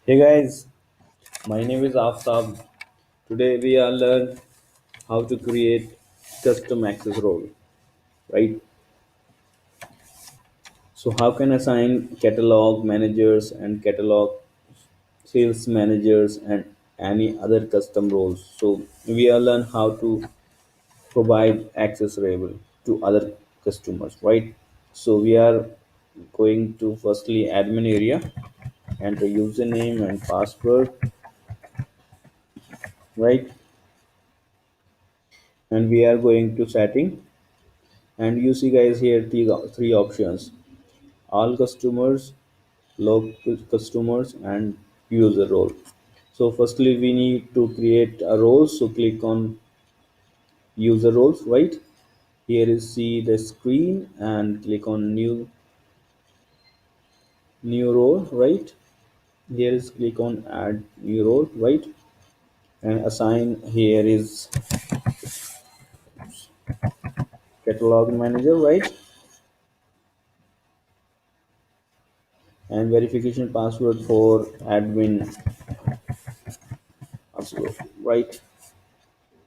Hey guys, my name is Aftab. Today we are learn how to create custom access role, right? So how can assign catalog managers and catalog sales managers and any other custom roles. So we are learn how to provide access level to other customers, right? So we are going to firstly admin area, enter username and password, right? And we are going to setting, and you see guys here three options: all customers, local customers, and user role. So firstly we need to create a role, so click on user roles, right? Here is see the screen and click on new role, right? Here is click on add new role, right? And assign here is catalog manager, right? And verification password for admin password, right?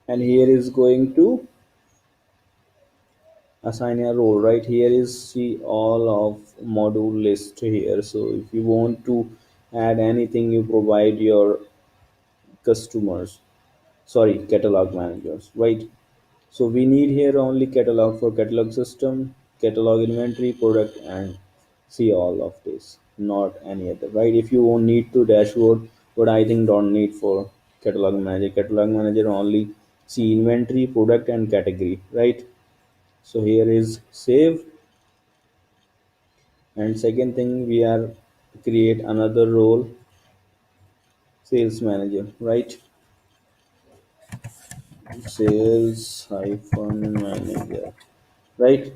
And here is going to assign a role, right? Here is see all of module list here. So if you want to add anything, you provide your customers, sorry, catalog managers, right? So we need here only catalog for catalog system, catalog inventory, product, and see all of this, not any other, right? If you won't need to dashboard, but I think don't need for catalog manager. Catalog manager only see inventory, product, and category, right? So here is save. And second thing, we are create another role, sales manager, right? Sales hyphen manager, right?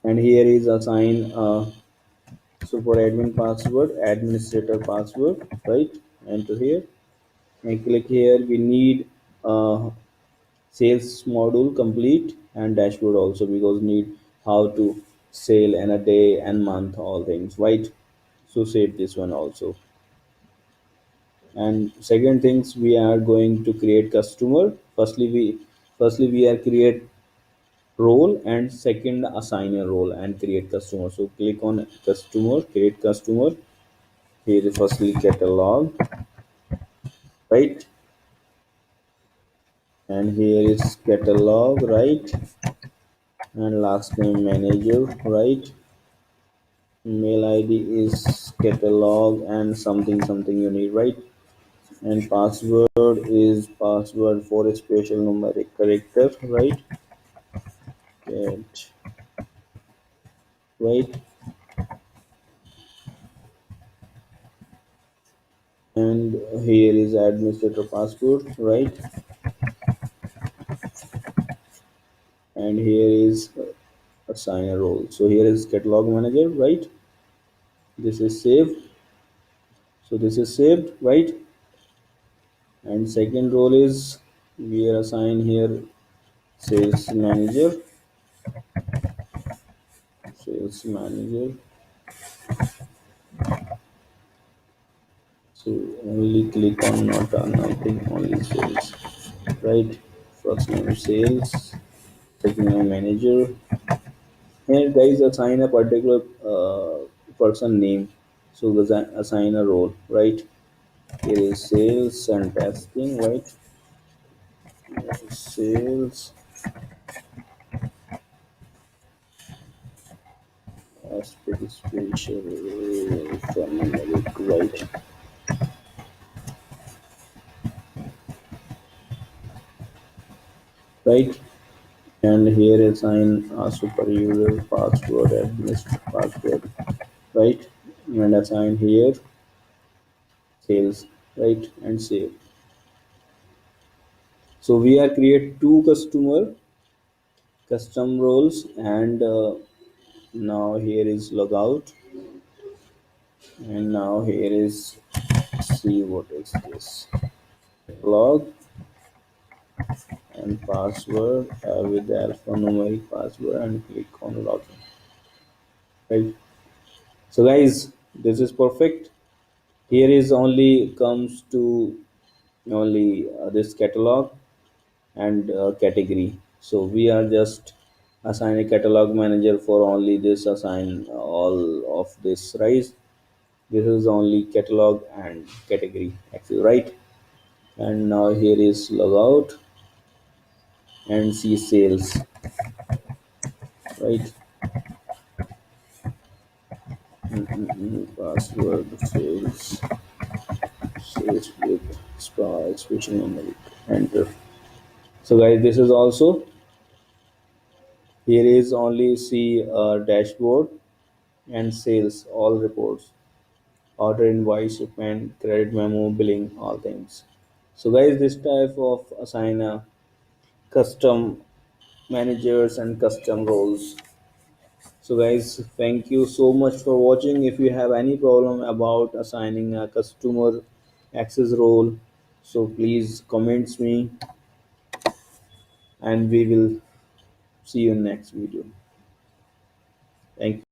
And here is assign so for admin password, administrator password, right? Enter here and click here. We need sales module complete and dashboard also, because need how to sell in a day and month, all things, right? So save this one also. And second things, we are going to create customer. Firstly we are create role, and second assign a role and create customer. So click on customer, create customer. Here is firstly catalog, right? And here is catalog, right? And last name manager, right? Mail id is catalog and something something you need, right? And password is password for a special numeric character, right? Get, right? And here is administrator password, right? And here is assign a role. So here is catalog manager, right? This is saved. So this is saved, right? And second role is we are assign here sales manager, sales manager. So only click on not on nothing, only sales, right? First name sales, second name manager. Here guys assign a particular person name. So assign a role, right? Here is sales and testing, right? Sales as pretty special from right, right? And here assign a super user password, administrator password, right? And assign here sales, right? And save. So we are create two customer custom roles, and now here is logout, and now here is see what is this log and password with the alphanumeric password, and click on login, right? So guys, this is perfect. Here is only comes to only this catalog and category. So we are just assign a catalog manager for only this, assign all of this, right? This is only catalog and category actually, right? And now here is logout and see sales, right? Password sales with spa expression numeric, enter. So guys, this is also, here is only see dashboard and sales, all reports, order, invoice, shipment, credit memo, billing, all things. So guys, this type of assign custom managers and custom roles. So guys, thank you so much for watching. If you have any problem about assigning a customer access role, so please comments me and we will see you in next video. Thank you.